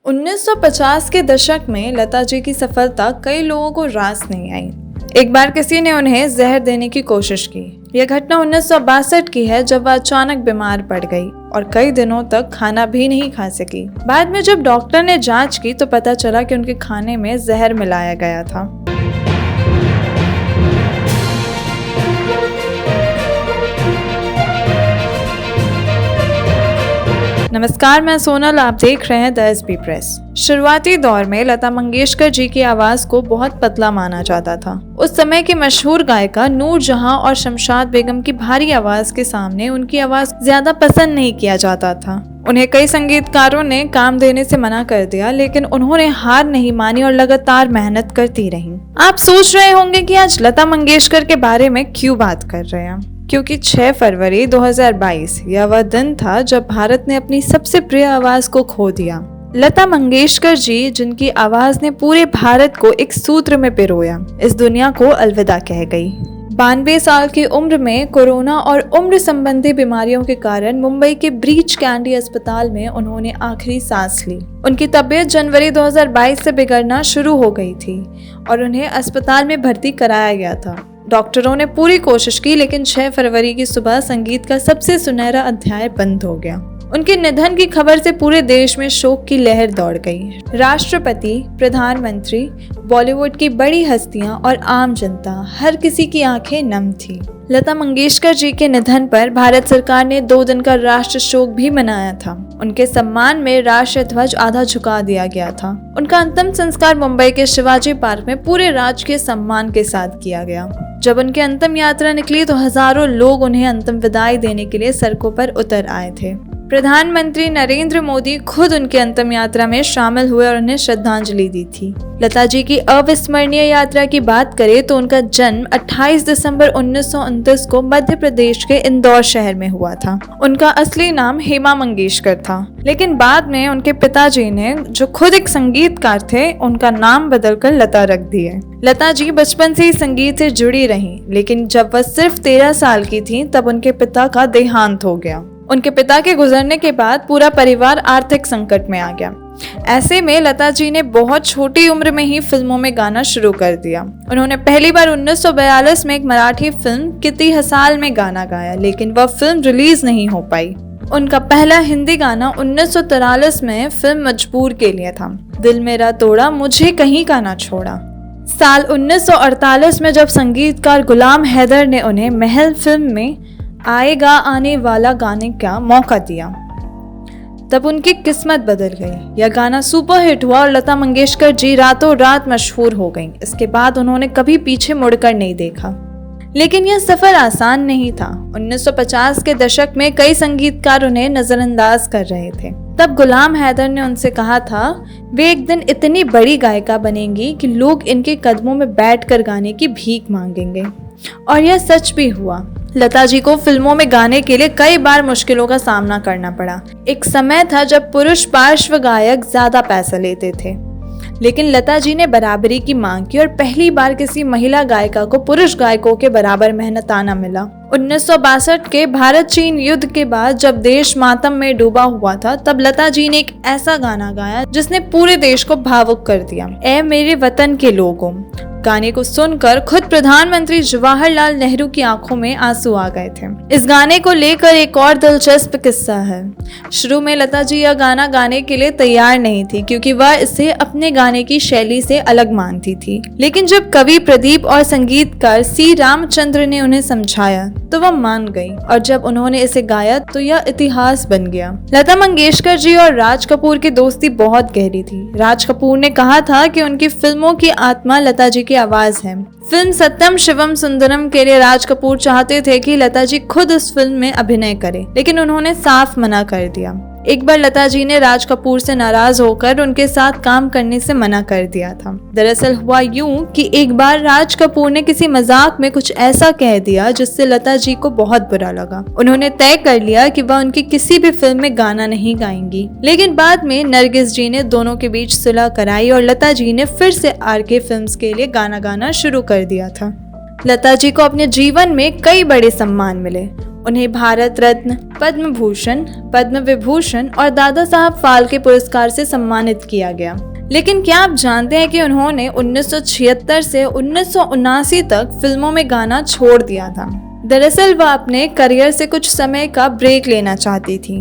1950 के दशक में लता जी की सफलता कई लोगों को रास नहीं आई। एक बार किसी ने उन्हें जहर देने की कोशिश की। यह घटना 1962 की है, जब वह अचानक बीमार पड़ गई और कई दिनों तक खाना भी नहीं खा सकी। बाद में जब डॉक्टर ने जांच की तो पता चला कि उनके खाने में जहर मिलाया गया था। नमस्कार, मैं सोनल, आप देख रहे हैं द एसबी प्रेस। शुरुआती दौर में लता मंगेशकर जी की आवाज को बहुत पतला माना जाता था। उस समय की मशहूर गायिका नूर जहां और शमशाद बेगम की भारी आवाज के सामने उनकी आवाज ज्यादा पसंद नहीं किया जाता था। उन्हें कई संगीतकारों ने काम देने से मना कर दिया, लेकिन उन्होंने हार नहीं मानी और लगातार मेहनत करती रहीं। आप सोच रहे होंगे कि आज लता मंगेशकर के बारे में क्यों बात कर रहे हैं, क्योंकि 6 फरवरी 2022 यह वह दिन था जब भारत ने अपनी सबसे प्रिय आवाज को खो दिया। लता मंगेशकर जी, जिनकी आवाज ने पूरे भारत को एक सूत्र में पिरोया, इस दुनिया को अलविदा कह गई। 92 साल की उम्र में कोरोना और उम्र संबंधी बीमारियों के कारण मुंबई के ब्रीच कैंडी अस्पताल में उन्होंने आखिरी सांस ली। उनकी तबीयत जनवरी 2022 से बिगड़ना शुरू हो गई थी और उन्हें अस्पताल में भर्ती कराया गया था। डॉक्टरों ने पूरी कोशिश की, लेकिन 6 फरवरी की सुबह संगीत का सबसे सुनहरा अध्याय बंद हो गया। उनके निधन की खबर से पूरे देश में शोक की लहर दौड़ गई। राष्ट्रपति, प्रधानमंत्री, बॉलीवुड की बड़ी हस्तियां और आम जनता, हर किसी की आंखें नम थी। लता मंगेशकर जी के निधन पर भारत सरकार ने 2 दिन का राष्ट्र शोक भी मनाया था। उनके सम्मान में राष्ट्रीय ध्वज आधा झुका दिया गया था। उनका अंतिम संस्कार मुंबई के शिवाजी पार्क में पूरे राजकीय सम्मान के साथ किया गया। जब उनकी अंतिम यात्रा निकली तो हजारों लोग उन्हें अंतिम विदाई देने के लिए सड़कों पर उतर आए थे। प्रधानमंत्री नरेंद्र मोदी खुद उनकी अंतिम यात्रा में शामिल हुए और उन्हें श्रद्धांजलि दी थी। लता जी की अविस्मरणीय यात्रा की बात करें तो उनका जन्म 28 दिसंबर 1929 को मध्य प्रदेश के इंदौर शहर में हुआ था। उनका असली नाम हेमा मंगेशकर था, लेकिन बाद में उनके पिताजी ने, जो खुद एक संगीतकार थे, उनका नाम बदलकर लता रख दिए। लता जी बचपन से ही संगीत से जुड़ी रहीं, लेकिन जब वह सिर्फ 13 साल की थी तब उनके पिता का देहांत हो गया। उनके पिता के गुजरने के बाद पूरा परिवार आर्थिक संकट में आ गया। ऐसे में लता जी ने बहुत छोटी उम्र में ही फिल्मों में गाना शुरू कर दिया। उन्होंने पहली बार 1942 में एक मराठी फिल्म किती हसाल में गाना गाया, लेकिन वह फिल्म रिलीज नहीं हो पाई। उनका पहला हिंदी गाना 1943 में फिल्म मजबूर के लिए था, दिल मेरा तोड़ा मुझे कहीं का ना छोड़ा। साल 1948 में जब संगीतकार गुलाम हैदर ने उन्हें महल फिल्म में आएगा आने वाला गाने का मौका दिया, तब उनकी किस्मत बदल गई। यह गाना सुपरहिट हुआ और लता मंगेशकर जी रातों रात मशहूर हो गईं। इसके बाद उन्होंने कभी पीछे मुड़कर नहीं देखा। लेकिन यह सफर आसान नहीं था। 1950 के दशक में कई संगीतकार उन्हें नजरअंदाज कर रहे थे। तब गुलाम हैदर ने उनसे कहा था, वे एक दिन इतनी बड़ी गायिका बनेंगी कि लोग इनके कदमों में बैठकर गाने की भीख मांगेंगे। और यह सच भी हुआ। लता जी को फिल्मों में गाने के लिए कई बार मुश्किलों का सामना करना पड़ा। एक समय था जब पुरुष पार्श्व गायक ज्यादा पैसा लेते थे, लेकिन लता जी ने बराबरी की मांग की और पहली बार किसी महिला गायिका को पुरुष गायकों के बराबर मेहनताना मिला। 1962 के भारत चीन युद्ध के बाद जब देश मातम में डूबा हुआ था, तब लता जी ने एक ऐसा गाना गाया जिसने पूरे देश को भावुक कर दिया। ऐ मेरे वतन के लोगों, गाने को सुनकर खुद प्रधानमंत्री जवाहरलाल नेहरू की आंखों में आंसू आ गए थे। इस गाने को लेकर एक और दिलचस्प किस्सा है। शुरू में लता जी यह गाना गाने के लिए तैयार नहीं थी, क्योंकि वह इसे अपने गाने की शैली से अलग मानती थी। लेकिन जब कवि प्रदीप और संगीतकार सी रामचंद्र ने उन्हें समझाया तो वह मान गई, और जब उन्होंने इसे गाया तो यह इतिहास बन गया। लता मंगेशकर जी और राज कपूर की दोस्ती बहुत गहरी थी। राज कपूर ने कहा था कि उनकी फिल्मों की आत्मा लता जी की आवाज है। फिल्म सत्यम शिवम सुंदरम के लिए राज कपूर चाहते थे कि लता जी खुद इस फिल्म में अभिनय करें, लेकिन उन्होंने साफ मना कर दिया। एक बार लता जी ने राज कपूर से नाराज होकर उनके साथ काम करने से मना कर दिया था। दरअसल हुआ यूं कि एक बार राज कपूर ने किसी मजाक में कुछ ऐसा कह दिया जिससे लता जी को बहुत बुरा लगा। उन्होंने तय कर लिया कि वह उनकी किसी भी फिल्म में गाना नहीं गाएंगी, लेकिन बाद में नरगिस जी ने दोनों के बीच सुलह कराई और लता जी ने फिर से आरके फिल्म्स के लिए गाना गाना शुरू कर दिया था। लता जी को अपने जीवन में कई बड़े सम्मान मिले। उन्हें भारत रत्न, पद्म भूषण, पद्म विभूषण और दादा साहब फाल्के पुरस्कार से सम्मानित किया गया। लेकिन क्या आप जानते हैं कि उन्होंने 1976 से 1979 तक फिल्मों में गाना छोड़ दिया था। दरअसल वह अपने करियर से कुछ समय का ब्रेक लेना चाहती थी,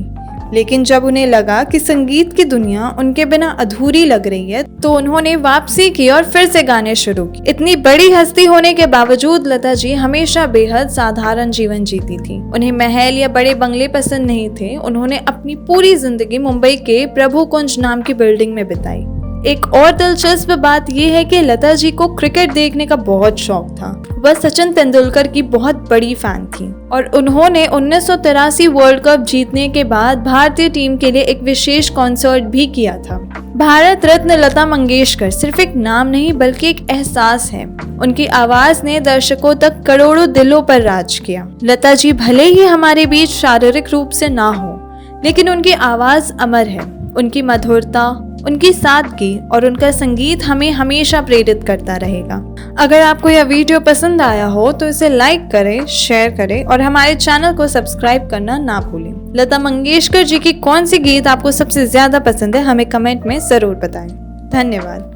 लेकिन जब उन्हें लगा कि संगीत की दुनिया उनके बिना अधूरी लग रही है तो उन्होंने वापसी की और फिर से गाने शुरू किए। इतनी बड़ी हस्ती होने के बावजूद लता जी हमेशा बेहद साधारण जीवन जीती थी। उन्हें महल या बड़े बंगले पसंद नहीं थे। उन्होंने अपनी पूरी जिंदगी मुंबई के प्रभु कुंज नाम की बिल्डिंग में बिताई। एक और दिलचस्प बात यह है कि लता जी को क्रिकेट देखने का बहुत शौक था। वह सचिन तेंदुलकर की बहुत बड़ी फैन थी और उन्होंने 1983 वर्ल्ड कप जीतने के बाद भारतीय टीम के लिए एक विशेष कॉन्सर्ट भी किया था। भारत रत्न लता मंगेशकर सिर्फ एक नाम नहीं बल्कि एक एहसास है। उनकी आवाज ने दर्शकों तक करोड़ों दिलों पर राज किया। लता जी भले ही हमारे बीच शारीरिक रूप से ना हो, लेकिन उनकी आवाज अमर है। उनकी मधुरता, उनकी सादगी और उनका संगीत हमें हमेशा प्रेरित करता रहेगा। अगर आपको यह वीडियो पसंद आया हो तो इसे लाइक करें, शेयर करें और हमारे चैनल को सब्सक्राइब करना ना भूलें। लता मंगेशकर जी की कौन सी गीत आपको सबसे ज्यादा पसंद है, हमें कमेंट में जरूर बताएं। धन्यवाद।